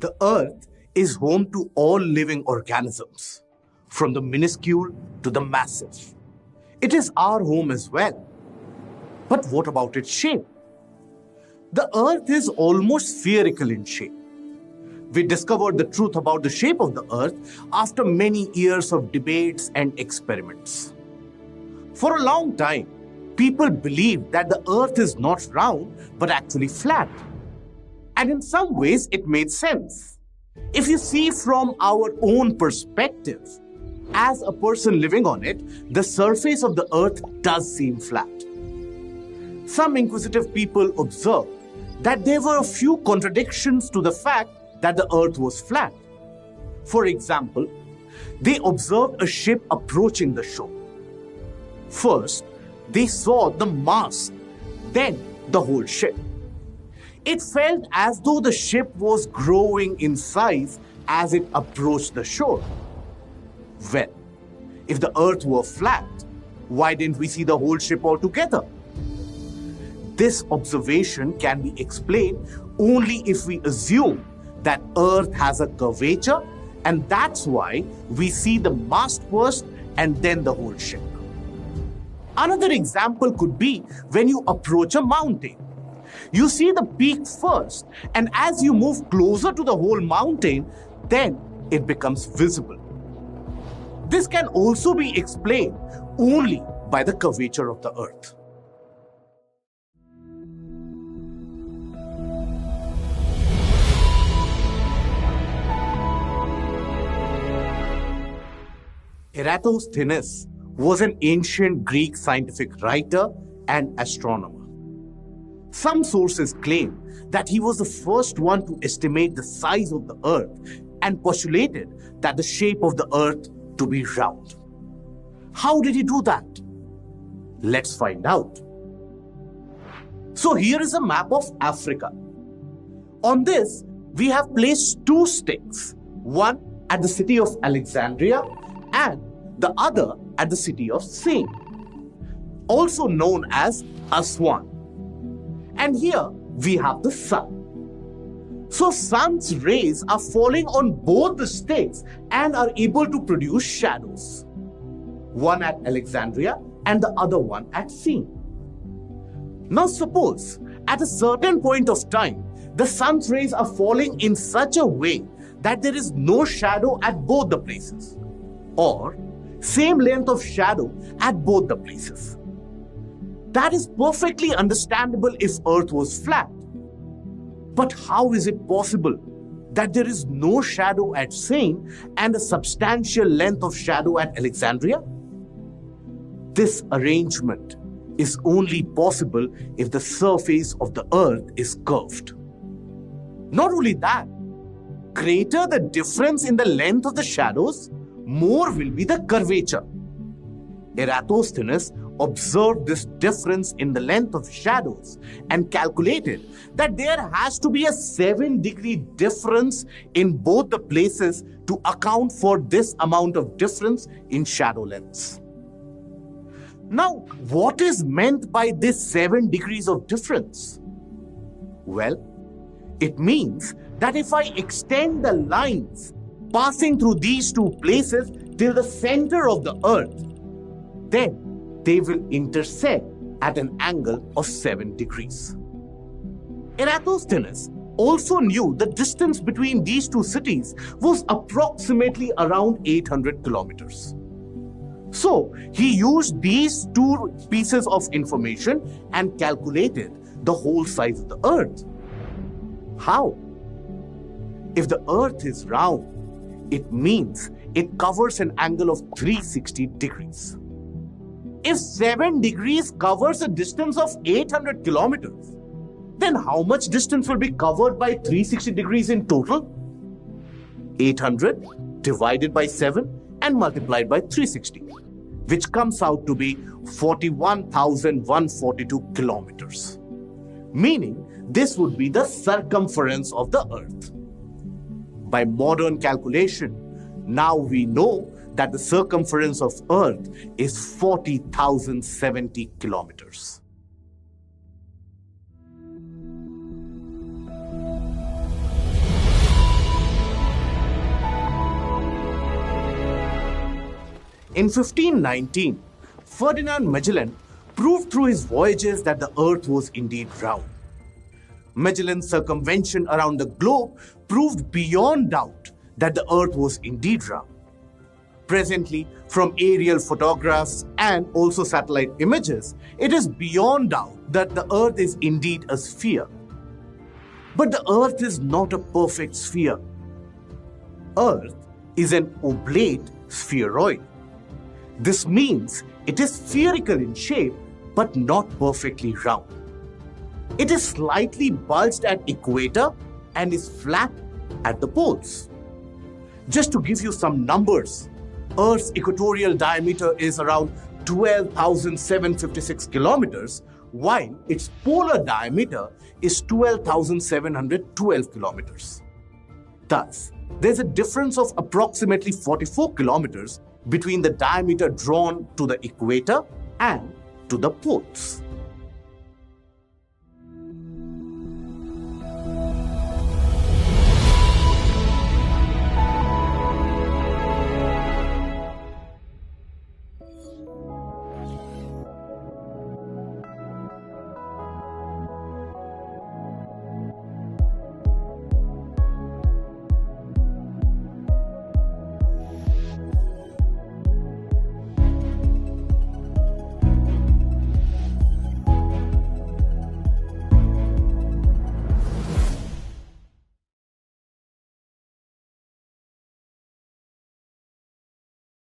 The Earth is home to all living organisms, from the minuscule to the massive. It is our home as well. But what about its shape? The Earth is almost spherical in shape. We discovered the truth about the shape of the Earth after many years of debates and experiments. For a long time, people believed that the Earth is not round but actually flat. And in some ways, it made sense. If you see from our own perspective, as a person living on it, the surface of the Earth does seem flat. Some inquisitive people observed that there were a few contradictions to the fact that the Earth was flat. For example, they observed a ship approaching the shore. First, they saw the mast, then the whole ship. It felt as though the ship was growing in size as it approached the shore. Well, if the Earth were flat, why didn't we see the whole ship altogether? This observation can be explained only if we assume that Earth has a curvature, and that's why we see the mast first and then the whole ship. Another example could be when you approach a mountain. You see the peak first, and as you move closer to the whole mountain, then it becomes visible. This can also be explained only by the curvature of the Earth. Eratosthenes was an ancient Greek scientific writer and astronomer. Some sources claim that he was the first one to estimate the size of the Earth and postulated that the shape of the Earth to be round. How did he do that? Let's find out. So here is a map of Africa. On this, we have placed two sticks, one at the city of Alexandria and the other at the city of Sin, also known as Aswan. And here we have the sun. So sun's rays are falling on both the sticks and are able to produce shadows. One at Alexandria and the other one at Sin. Now suppose at a certain point of time, the sun's rays are falling in such a way that there is no shadow at both the places, or same length of shadow at both the places. That is perfectly understandable if Earth was flat. But how is it possible that there is no shadow at Sin and a substantial length of shadow at Alexandria? This arrangement is only possible if the surface of the Earth is curved. Not only that, greater the difference in the length of the shadows, more will be the curvature. Eratosthenes observed this difference in the length of shadows and calculated that there has to be a 7-degree difference in both the places to account for this amount of difference in shadow lengths. Now, what is meant by this 7 degrees of difference? Well, it means that if I extend the lines passing through these two places till the center of the Earth, then they will intersect at an angle of 7 degrees. Eratosthenes also knew the distance between these two cities was approximately around 800 kilometers. So he used these two pieces of information and calculated the whole size of the Earth. How? If the Earth is round, it means it covers an angle of 360 degrees. If 7 degrees covers a distance of 800 kilometers, then how much distance will be covered by 360 degrees in total? 800 divided by 7 and multiplied by 360, which comes out to be 41,142 kilometers. Meaning, this would be the circumference of the Earth. By modern calculation, now we know that the circumference of Earth is 40,070 kilometers. In 1519, Ferdinand Magellan proved through his voyages that the Earth was indeed round. Magellan's circumvention around the globe proved beyond doubt that the Earth was indeed round. Presently, from aerial photographs and also satellite images, it is beyond doubt that the Earth is indeed a sphere. But the Earth is not a perfect sphere. Earth is an oblate spheroid. This means it is spherical in shape but not perfectly round. It is slightly bulged at equator and is flat at the poles. Just to give you some numbers, Earth's equatorial diameter is around 12,756 kilometers, while its polar diameter is 12,712 kilometers. Thus, there's a difference of approximately 44 kilometers between the diameter drawn to the equator and to the poles.